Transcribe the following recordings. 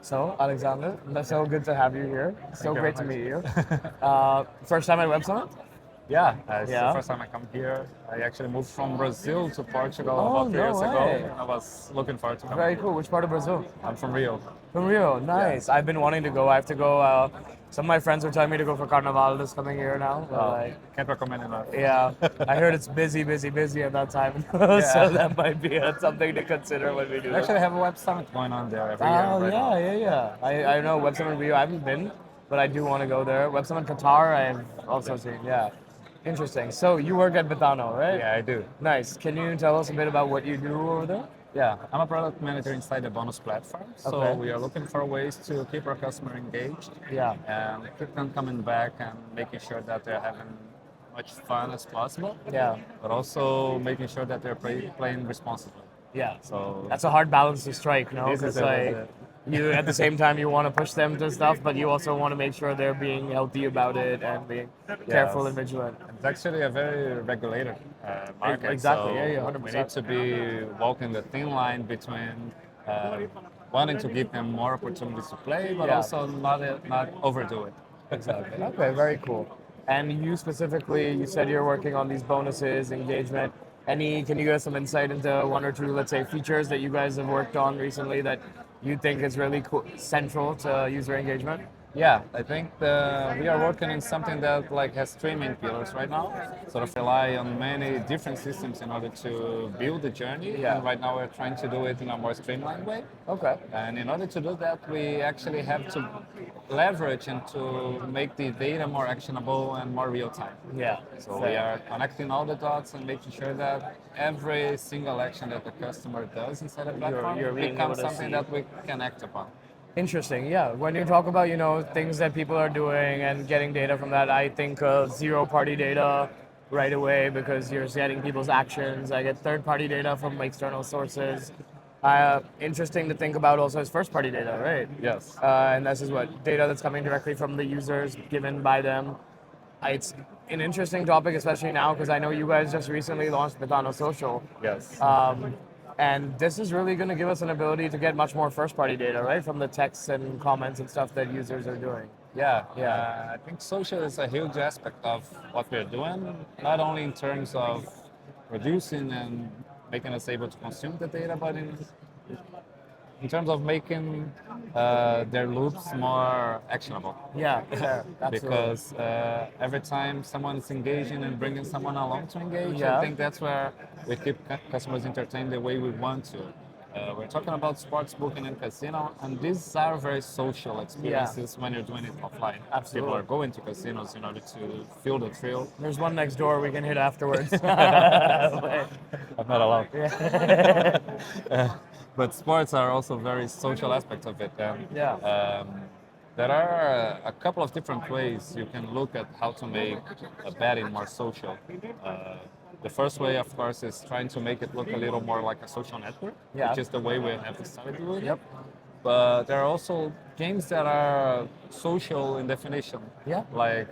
So, Alexander, that's so good to have you here. So you great to very meet much. you. First time at Web Summit? Yeah, it's the Yeah. first time I come here. I actually moved from Brazil to Portugal Oh, about 3 years no ago, way. and I was looking forward to coming Very here. cool. Which part of Brazil? I'm from Rio. From Rio. Nice. I've been wanting to go. I have to go. Some of my friends were telling me to go for Carnival this coming year now. But Can't recommend enough. yeah, I heard it's busy, busy, busy at that time. So Yeah. that might be something to consider when we do We that. actually have a web summit going on there every year Oh right yeah, now. yeah. I know Web Summit Rio. I haven't been, but I do want to go there. Web Summit Qatar, I've also seen. Yeah, interesting. So you work at Betano, right? Yeah, I do. Nice. Can you tell us a bit about what you do over there? Yeah, I'm a product manager inside the bonus platform. So Okay. we are looking for ways to keep our customer engaged Yeah. and keep them coming back and making sure that they're having much fun as possible. Yeah. But also making sure that they're playing responsibly. Yeah. So That's a hard balance to strike, no? This is Because it. you at the same time you want to push them to stuff, but you also want to make sure they're being healthy about it and being careful and vigilant. It's actually a very regulated market. Exactly. So Yeah, yeah, we 100%. need to be walking the thin line between wanting to give them more opportunities to play, but Yeah. also not overdo it. Exactly. Okay, very cool. And you specifically, you said you're working on these bonuses, engagement. Can you give us some insight into one or two, let's say, features that you guys have worked on recently that you think is really central to user engagement? Yeah, I think we are working in something that has three main pillars right now. Sort of rely on many different systems in order to build the journey. Yeah. And right now we're trying to do it in a more streamlined way. Okay. And in order to do that, we actually have to leverage and to make the data more actionable and more real time. Yeah. So we are connecting all the dots and making sure that every single action that the customer does inside the platform you're being able becomes to something see. that we can act upon. Interesting. Yeah. When you talk about, things that people are doing and getting data from that, I think of zero-party data right away because you're getting people's actions. I get third-party data from external sources. Interesting to think about also is first-party data, right? Yes. And this is what data that's coming directly from the users, given by them. It's an interesting topic, especially now because I know you guys just recently launched Betano Social. Yes. And this is really going to give us an ability to get much more first-party data, right, from the texts and comments and stuff that users are doing. Yeah, Yeah. I think social is a huge aspect of what we're doing, not only in terms of producing and making us able to consume the data, but in terms of making their loops more actionable. Yeah, absolutely. Because every time someone is engaging and bringing someone along to engage, Yeah. I think that's where we keep customers entertained the way we want to. We're talking about sports booking and casino, and these are very social experiences when you're doing it offline. Absolutely. People are going to casinos in order to feel the thrill. There's one next door we can hit afterwards. I'm not allowed. Yeah. But sports are also very social aspects of it. And, Yeah. there are a couple of different ways you can look at how to make a betting more social. The first way, of course, is trying to make it look a little more like a social network, Yeah. which is the way we have started doing it. Yep. But there are also games that are social in definition, Yeah. like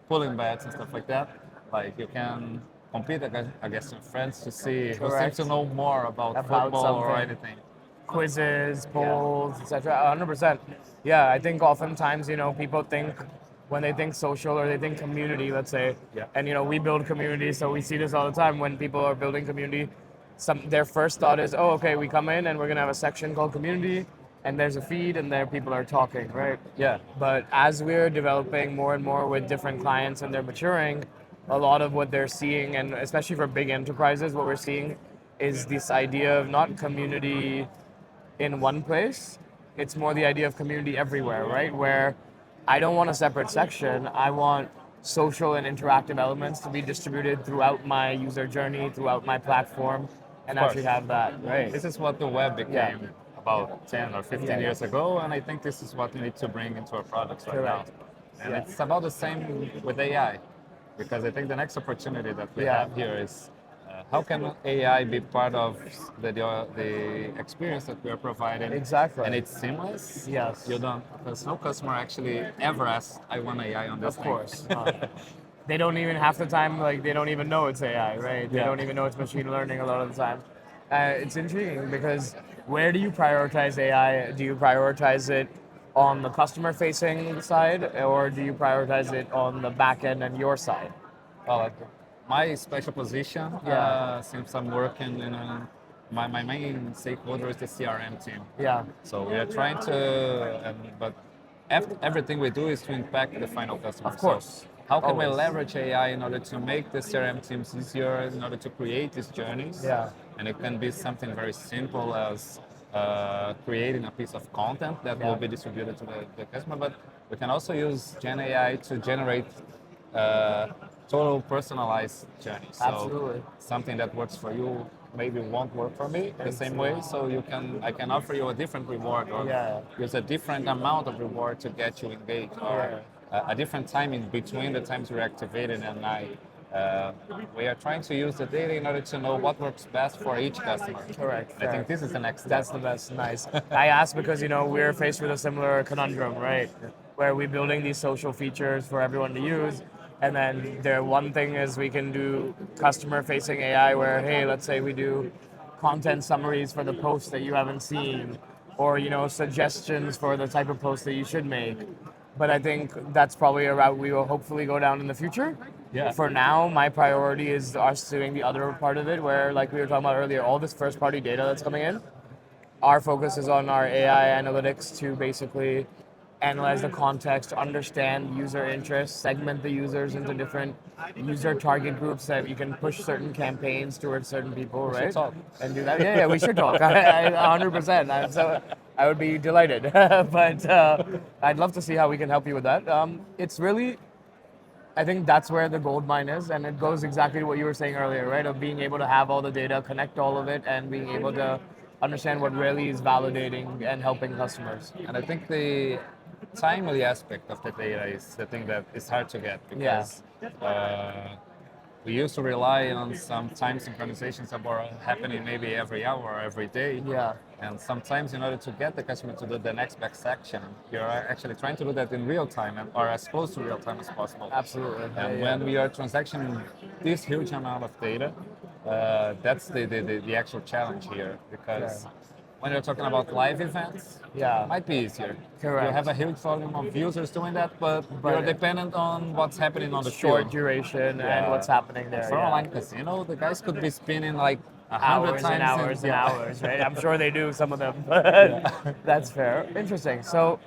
pulling bets and stuff like that. Like you can compete against your friends to see who Correct. seems to know more about football or something. anything. Quizzes, polls, etc. 100%. Yeah, I think oftentimes, people think when they think social or they think community, let's say, Yeah. and we build community, so we see this all the time when people are building community. Their first thought is, oh, okay, we come in and we're gonna have a section called community, and there's a feed, and there people are talking, right? Yeah. But as we're developing more and more with different clients and they're maturing, a lot of what they're seeing, and especially for big enterprises, what we're seeing is this idea of not community in one place. It's more the idea of community everywhere, right? Where I don't want a separate section. I want social and interactive elements to be distributed throughout my user journey, throughout my platform, and course. actually have that, right? This is what the web became about 10 or 15 Yeah. years ago, and I think this is what we need to bring into our products right Correct. now. And Yeah. it's about the same with AI, because I think the next opportunity that we Yeah. have here is how can AI be part of the experience that we are providing? Exactly. And it's seamless. Yes. You don't, because no customer actually ever asks, "I want AI on this Of thing." course. They don't even half the time, like they don't even know it's AI, right? They Yeah. don't even know it's machine learning a lot of the time. It's intriguing because where do you prioritize AI? Do you prioritize it on the customer-facing side, or do you prioritize it on the back end and your side? Well, my special position, Yeah. since I'm working in my main stakeholder is the CRM team. Yeah. So we are trying to, but everything we do is to impact the final customer. Of course. So how can we Always. leverage AI in order to make the CRM teams easier, in order to create these journeys? Yeah. And it can be something very simple as creating a piece of content that Yeah. will be distributed to the customer, but we can also use Gen AI to generate uh, total personalized journey. So Absolutely. something that works for you maybe won't work for me the same way. So I can offer you a different reward or Yeah. use a different amount of reward to get you engaged or a different time in between the times you're activated and I. We are trying to use the data in order to know what works best for each customer. Correct. I think this is the next step. That's the best. Nice. I asked because we're faced with a similar conundrum, right? Where we're building these social features for everyone to use, and then one thing is we can do customer-facing AI, where hey, let's say we do content summaries for the posts that you haven't seen, or suggestions for the type of post that you should make. But I think that's probably a route we will hopefully go down in the future. Yeah. For now, my priority is us doing the other part of it, where, like we were talking about earlier, all this first-party data that's coming in. Our focus is on our AI analytics to basically analyze the context, understand user interests, segment the users into different user target groups that you can push certain campaigns towards certain people, right? talk. And do that. Yeah, we should talk. 100%. So I would be delighted. But I'd love to see how we can help you with that. It's really, I think that's where the gold mine is, and it goes exactly to what you were saying earlier, right? Of being able to have all the data, connect all of it, and being able to understand what really is validating and helping customers. And I think the timely aspect of the data is the thing that is hard to get because we used to rely on some time synchronizations that were happening maybe every hour or every day. Yeah. And sometimes in order to get the customer to do the next best action, you're actually trying to do that in real time or as close to real time as possible. Absolutely. And when we are transacting this huge amount of data, that's the actual challenge here because when you're talking about live events, it might be easier. Correct. You have a huge volume of users doing that, but you're dependent on what's happening on the short field. duration and what's happening there. For online casino, the guys could be spinning like 100 Hours times and hours and yeah. hours, right? I'm sure they do, some of them, but that's fair. Interesting. So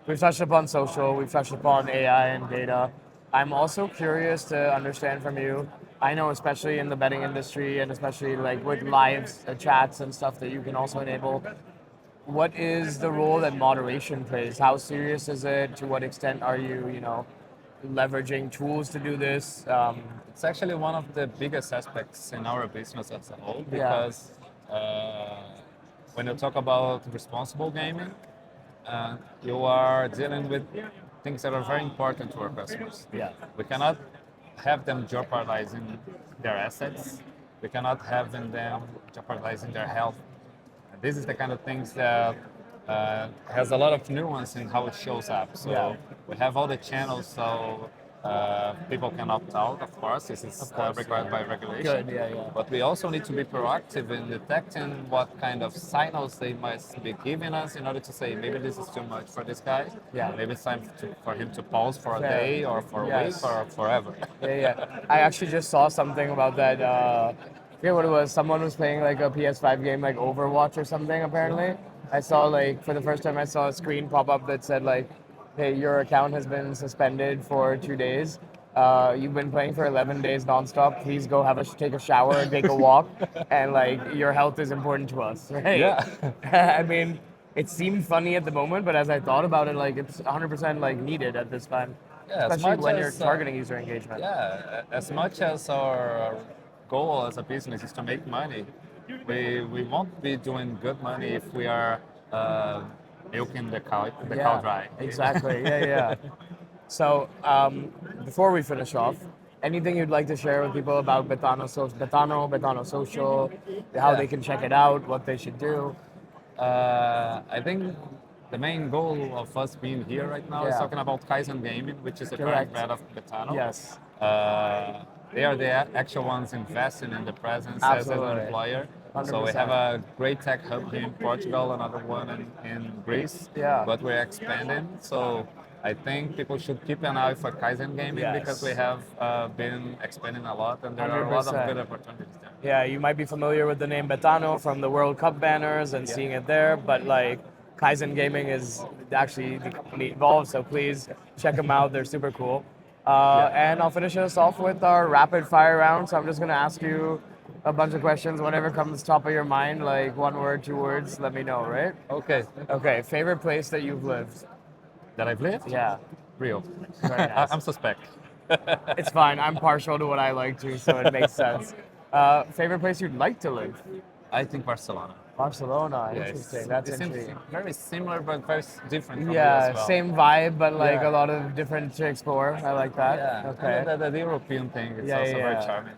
we've touched upon social, we've touched upon AI and data. I'm also curious to understand from you, I know especially in the betting industry and especially like with live chats and stuff that you can also enable, what is the role that moderation plays? How serious is it? To what extent are you, leveraging tools to do this? It's actually one of the biggest aspects in our business as a whole because when you talk about responsible gaming, you are dealing with things that are very important to our customers. Yeah. We cannot have them jeopardizing their assets. We cannot have them jeopardizing their health. And this is the kind of things that has a lot of nuance in how it shows up. So we have all the channels so people can opt out, of course. This is required by regulation. Good, But we also need to be proactive in detecting what kind of signals they must be giving us in order to say, maybe this is too much for this guy. Maybe it's time for him to pause for a day or for a week or forever. I actually just saw something about that. I forget what it was. Someone was playing like a PS5 game like Overwatch or something, apparently. I saw for the first time I saw a screen pop up that said like, hey, your account has been suspended for 2 days. You've been playing for 11 days nonstop. Please go take a shower and take a walk. And your health is important to us, right? Yeah. I mean, it seemed funny at the moment, but as I thought about it, it's 100% needed at this time. Yeah, especially when you're targeting user engagement. Yeah, as much as our goal as a business is to make money, we won't be doing good money if we are milking the cow dry. Exactly. So before we finish off, anything you'd like to share with people about Betano Social, how they can check it out, what they should do? I think the main goal of us being here right now is talking about Kaizen Gaming, which is the current brand of Bettano. Yes. They are the actual ones investing in the presence as an employer. So we have a great tech hub here in Portugal, another one in Greece, Yeah. but we're expanding. So I think people should keep an eye for Kaizen Gaming because we Yes. have been expanding a lot and there are a lot of 100%. good opportunities there. Yeah, you might be familiar with the name Bettano from the World Cup banners and seeing it there, but like Kaizen Gaming is actually the company involved, so please check them out. They're super cool. And I'll finish us off with our rapid fire round. So I'm just gonna ask you a bunch of questions, whatever comes top of your mind, like 1 word, 2 words. Let me know, right? Okay, Okay. Favorite place that you've lived? that I've lived? Yeah, Rio. very nice. I'm suspect. It's fine. I'm partial to what I like to, so it makes sense. Favorite place you'd like to live? I think Barcelona. Barcelona. Yeah, Interesting. That's it seems intriguing. very similar but very different from Rio Yeah, as well. same vibe, but like Yeah. a lot of different to explore. I like that. Yeah, Okay. and the European thing is Yeah, also yeah, very yeah. charming.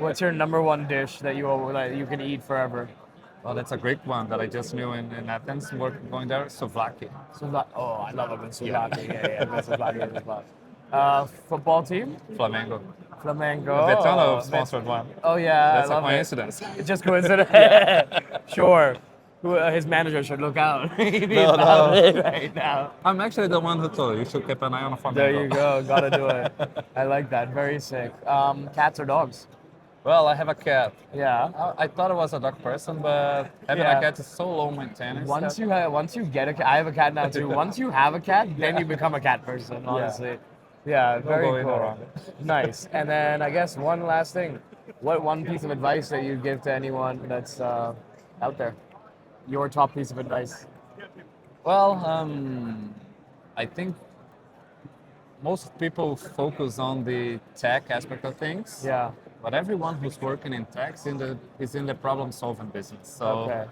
What's your number one dish that you can eat forever? Well, that's a great one that I just knew in Athens, going there, souvlaki. Souvlaki. Oh, I love a good souvlaki. Yeah, good souvlaki as well. Football team? Flamengo. Flamengo. Betano sponsored one. Oh yeah, That's I a love coincidence. it. It's just coincidence. Sure. His manager should look out. He's No, about no. it right now. I'm actually the one who told you should keep an eye on Flamengo. There you go. Gotta do it. I like that. Very sick. Cats or dogs? Well, I have a cat. Yeah. I thought I was a dog person, but having Yeah. a cat is so low maintenance. Once that- once you get a cat, I have a cat now too. Once you have a cat, then you become a cat person. Honestly. Yeah. Very going cool. around Nice. And then I guess one last thing. What one piece of advice that you'd give to anyone that's out there? Your top piece of advice. Well, I think most people focus on the tech aspect of things. Yeah. But everyone who's working in tech is in the problem-solving business. So Okay.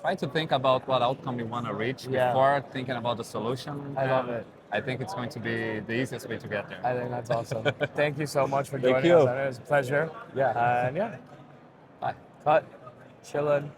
try to think about what outcome you want to reach Yeah. before thinking about the solution. I love And it. I think it's going to be the easiest way to get there. I think that's awesome. Thank you so much for Thank joining you. us. It was a pleasure. Yeah. And yeah, Bye. cut, chillin'.